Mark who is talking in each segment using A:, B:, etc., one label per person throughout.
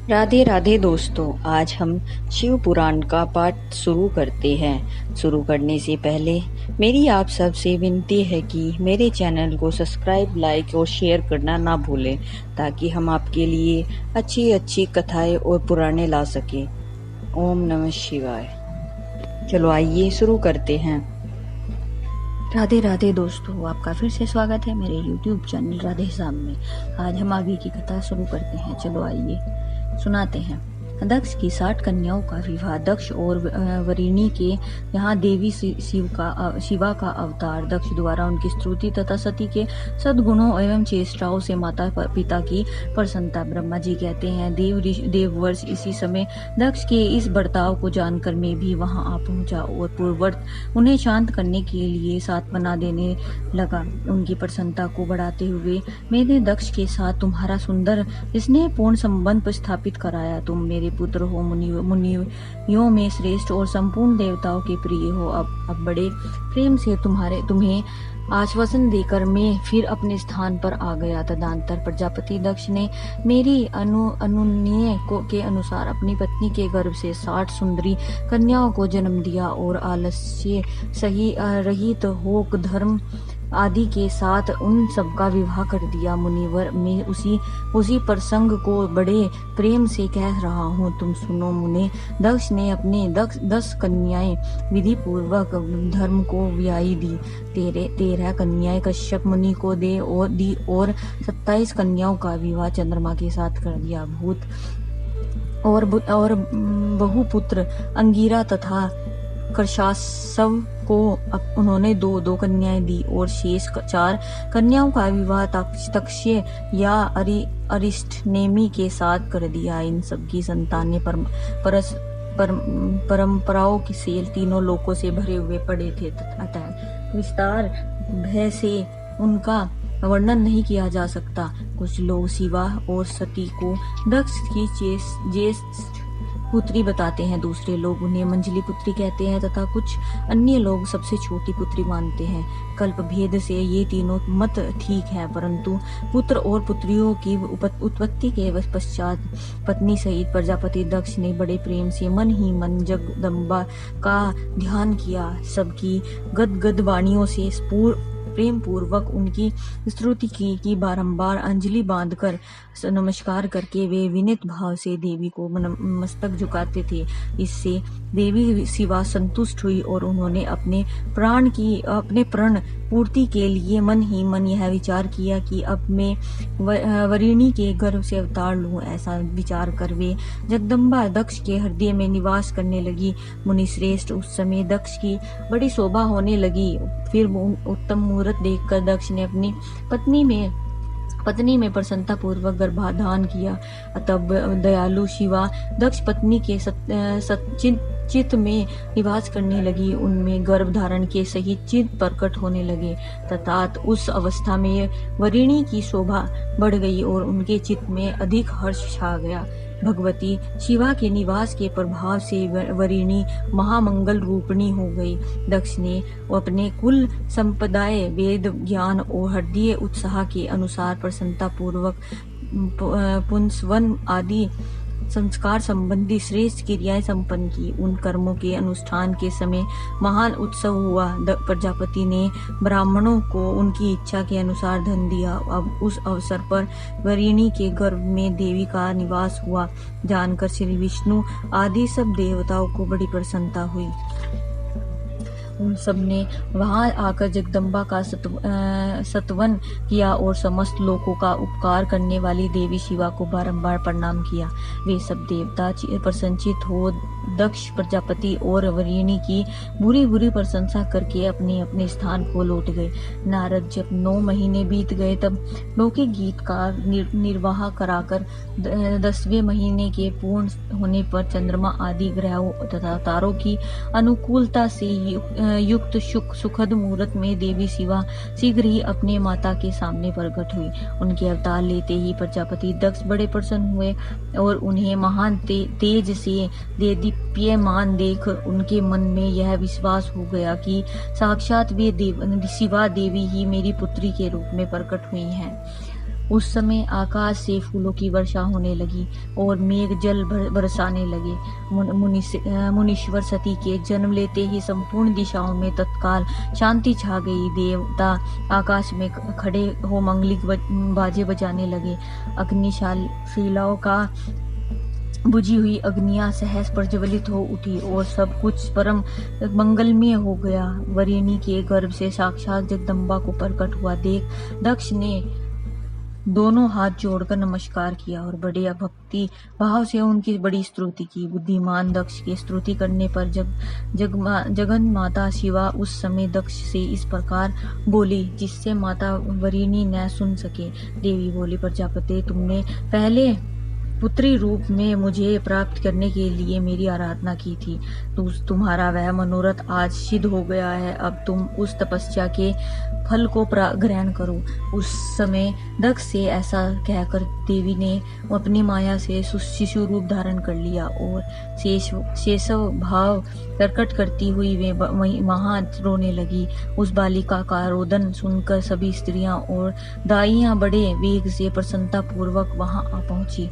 A: राधे राधे दोस्तों, आज हम शिव पुराण का पाठ शुरू करते हैं। शुरू करने से पहले मेरी आप सबसे विनती है कि मेरे चैनल को सब्सक्राइब, लाइक और शेयर करना ना भूलें, ताकि हम आपके लिए अच्छी अच्छी कथाएं और पुराणे ला सकें। ओम नमः शिवाय। चलो आइए शुरू करते हैं। राधे राधे दोस्तों, आपका फिर से स्वागत है मेरे YouTube चैनल राधे साहब में। आज हम आगे की कथा शुरू करते हैं। चलो आइए सुनाते हैं। दक्ष की 60 कन्याओं का विवाह। दक्ष और वरिणी के यहाँ देवी शिवा का अवतार दक्ष द्वारा उनकी स्तुति तथा सती के सद्गुणों एवं चेष्टाओं से माता पिता की प्रसन्नता। ब्रह्मा जी कहते हैं, देववर्ष इसी समय दक्ष के इस बर्ताव को जानकर मैं भी वहां आ पहुंचा और पूर्ववत उन्हें शांत करने के लिए सांत्वना देने लगा। उनकी प्रसन्नता को बढ़ाते हुए मैंने दक्ष के साथ तुम्हारा सुंदर स्नेहपूर्ण संबंध स्थापित कराया। तुम मेरे पुत्र हो, मुनियों में श्रेष्ठ और संपूर्ण देवताओं के प्रिय हो। अब बड़े प्रेम से तुम्हें आश्वासन देकर मैं फिर अपने स्थान पर आ गया। तदंतर प्रजापति दक्ष ने मेरी अनुनय के अनुसार अपनी पत्नी के गर्भ से 60 सुंदरी कन्याओं को जन्म दिया और आलस्य सही रहित हो धर्म आदि के साथ उन सबका विवाह कर दिया। मुनिवर, मैं उसी प्रसंग को बड़े प्रेम से कह रहा हूँ, तुम सुनो। मुने दक्ष ने अपने 10 कन्याएं विधि पूर्वक धर्म को ब्याही दी। 13 कन्याएं कश्यप मुनि को दी और 27 कन्याओं का विवाह चंद्रमा के साथ कर दिया। भूत और बहुपुत्र अंगिरा तथा कर्शासव को उन्होंने 2 कन्याएं दी और शेष 4 कन्याओं का विवाह तक्षय या अरिष्टनेमि के साथ कर दिया। इन सब की संतानें परंपराओं से तीनों लोकों से भरे हुए पड़े थे तथा विस्तार भय से उनका वर्णन नहीं किया जा सकता। कुछ लोग शिवा और सती को दक्ष की ज्येष्ठ पुत्री बताते हैं, दूसरे लोग उन्हें मंजली पुत्री कहते हैं तथा कुछ अन्य लोग सबसे छोटी पुत्री मानते हैं। कल्प भेद से ये तीनों मत ठीक है, परंतु पुत्र और पुत्रियों की उत्पत्ति के पश्चात पत्नी सहित प्रजापति दक्ष ने बड़े प्रेम से मन ही मन जगदम्बा का ध्यान किया। सबकी गदगद वाणियों से प्रेम पूर्वक उनकी स्तुति की बारंबार अंजलि बांधकर नमस्कार करके वे विनीत भाव से देवी को मस्तक झुकाते थे। इससे देवी शिवा संतुष्ट हुई और उन्होंने अपने प्रण पूर्ति के लिए मन ही मन यह विचार किया कि अब मैं वरिणी के गर्भ से अवतार लूं। ऐसा विचार कर वे जगदम्बा दक्ष के हृदय में निवास करने लगी। मुनि श्रेष्ठ, उस समय दक्ष की बड़ी शोभा होने लगी। फिर उत्तम मुहूर्त देखकर दक्ष ने अपनी पत्नी में प्रसन्नता पूर्वक गर्भाधान किया। तब दयालु शिवा दक्ष पत्नी के चित्त में निवास करने लगी। उनमें गर्भ धारण के सही चित्त प्रकट होने लगे। तथा उस अवस्था में वरिणी की शोभा बढ़ गई और उनके चित्त में अधिक हर्ष छा गया। भगवती शिवा के निवास के प्रभाव से वरिणी महामंगल रूपिणी हो गई। दक्ष ने अपने कुल संप्रदाय, वेद ज्ञान और हृदय उत्साह के अनुसार प्रसन्नता पूर्वक पुंसवन आदि संस्कार संबंधी श्रेष्ठ क्रियाएं संपन्न की। उन कर्मों के अनुष्ठान के समय महान उत्सव हुआ। प्रजापति ने ब्राह्मणों को उनकी इच्छा के अनुसार धन दिया। अब उस अवसर पर वरिणी के गर्भ में देवी का निवास हुआ जानकर श्री विष्णु आदि सब देवताओं को बड़ी प्रसन्नता हुई। उन सब ने वहां आकर जगदम्बा का सत्वन किया और समस्त लोगों का उपकार करने वाली देवी शिवा को बारंबार प्रणाम किया। वे सब देवता प्रसन्नचित हो दक्ष प्रजापति और वरिणी की बुरी प्रशंसा करके अपने अपने स्थान को लौट गए। नारद जब 9 महीने बीत गए तब लौकिक गीत का निर्वाह कराकर 10वें महीने के पूर्ण होने पर चंद्रमा आदि ग्रहों तथा तारों की अनुकूलता से युक्त सुखद मुहूर्त में देवी शिवा शीघ्र ही अपने माता के सामने प्रकट हुई। उनके अवतार लेते ही प्रजापति दक्ष बड़े प्रसन्न हुए और उन्हें महान तेज से दीप्यमान देख उनके मन में यह विश्वास हो गया कि साक्षात वे शिवा देवी ही मेरी पुत्री के रूप में प्रकट हुई हैं। उस समय आकाश से फूलों की वर्षा होने लगी और मेघ जल बरसाने लगे। मुनीश्वर सती के जन्म लेते ही संपूर्ण दिशाओं में तत्काल शांति छा गई। देवता आकाश में खड़े हो मंगलिक बाजे बजाने लगे। अग्निशालाओं का बुझी हुई अग्नियां सहज प्रज्वलित हो उठी और सब कुछ परम मंगलमय हो गया। वरिणी के गर्भ से साक्षात जगदम्बा को प्रकट हुआ देख दक्ष ने दोनों हाथ जोड़कर नमस्कार किया और बड़े भक्ति भाव से उनकी बड़ी स्तुति की। बुद्धिमान दक्ष की स्तुति करने पर जगन माता शिवा उस समय दक्ष से इस प्रकार बोली, जिससे माता वरिणी न सुन सके। देवी बोली, प्रजापति, तुमने पहले पुत्री रूप में मुझे प्राप्त करने के लिए मेरी आराधना की थी। तुम्हारा वह मनोरथ आज सिद्ध हो गया है। अब तुम उस तपस्या के फल को ग्रहण करो। उस समय दक्ष से ऐसा कहकर देवी ने अपनी माया से शिशु रूप धारण कर लिया और शेषव भाव प्रकट करती हुई वे वहां रोने लगी। उस बालिका का रोदन सुनकर सभी स्त्रियां और दाइयां बड़े वेग से प्रसन्नता पूर्वक वहां आ पहुंची।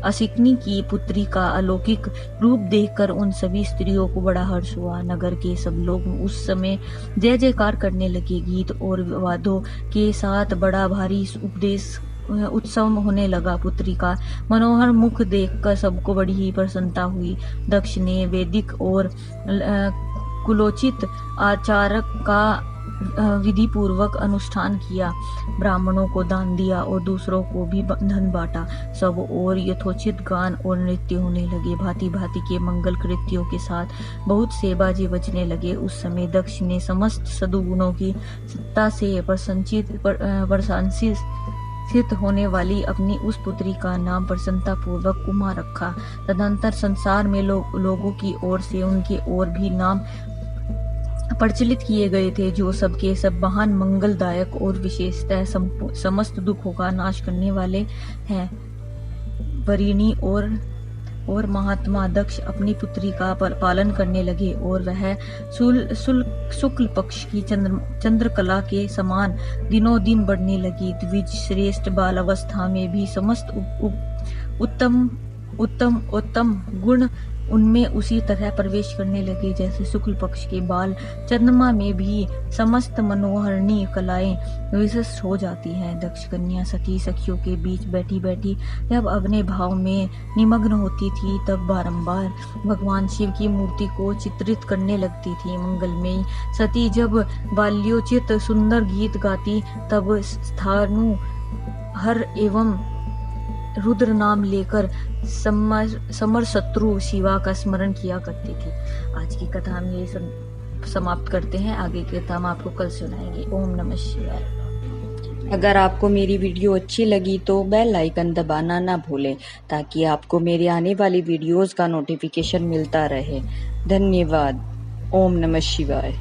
A: असिकनी की पुत्री का अलौकिक रूप देखकर उन सभी स्त्रियों को बड़ा हर्ष हुआ। नगर के सब लोग उस समय जय जयकार करने लगे। गीत और वादों के साथ बड़ा भारी उत्सव होने लगा। पुत्री का मनोहर मुख देखकर सबको बड़ी ही प्रसन्नता हुई। दक्ष ने वैदिक और कुलोचित आचारक का विधि पूर्वक अनुष्ठान किया, ब्राह्मणों को दान दिया और दूसरों को भी धन बांटा। सब और यथोचित गान और नृत्य होने लगे। भांति भांति के मंगल कृत्यों के साथ बहुत से बाजे बजने लगे। उस समय दक्ष ने समस्त सद्गुणों की सत्ता से प्रशंसित होने वाली अपनी उस पुत्री का नाम प्रसन्नता पूर्वक उमा रखा। तदंतर संसार में लोगों की ओर से उनके और भी नाम प्रचलित किए गए थे, जो सबके सब महान मंगलदायक और विशेषतः समस्त दुखों का नाश करने वाले हैं। वरिणी और महात्मा दक्ष अपनी पुत्री का पालन करने लगे और वह शुक्ल पक्ष की चंद्रकला के समान दिनों दिन बढ़ने लगी। द्विज श्रेष्ठ बाल अवस्था में भी समस्त उत्तम गुण उनमें उसी तरह प्रवेश करने लगे जैसे शुक्ल पक्ष के बाल चंद्रमा में भी समस्त मनोहरणी कलाएं विशिष्ट हो जाती हैं। दक्ष कन्या सती सखियों के बीच बैठी बैठी जब अपने भाव में निमग्न होती थी, तब बारंबार भगवान शिव की मूर्ति को चित्रित करने लगती थी। मंगलमयी सती जब बाल्योचित सुंदर गीत गाती, तब स्थाणु हर एवं रुद्र नाम लेकर समर शत्रु शिवा का स्मरण किया करती थी। आज की कथा हम ये समाप्त करते हैं। आगे की कथा हम आपको कल सुनाएंगे। ओम नमः शिवाय।
B: अगर आपको मेरी वीडियो अच्छी लगी तो बेल आइकन दबाना ना भूलें, ताकि आपको मेरी आने वाली वीडियोस का नोटिफिकेशन मिलता रहे। धन्यवाद। ओम नमः शिवाय।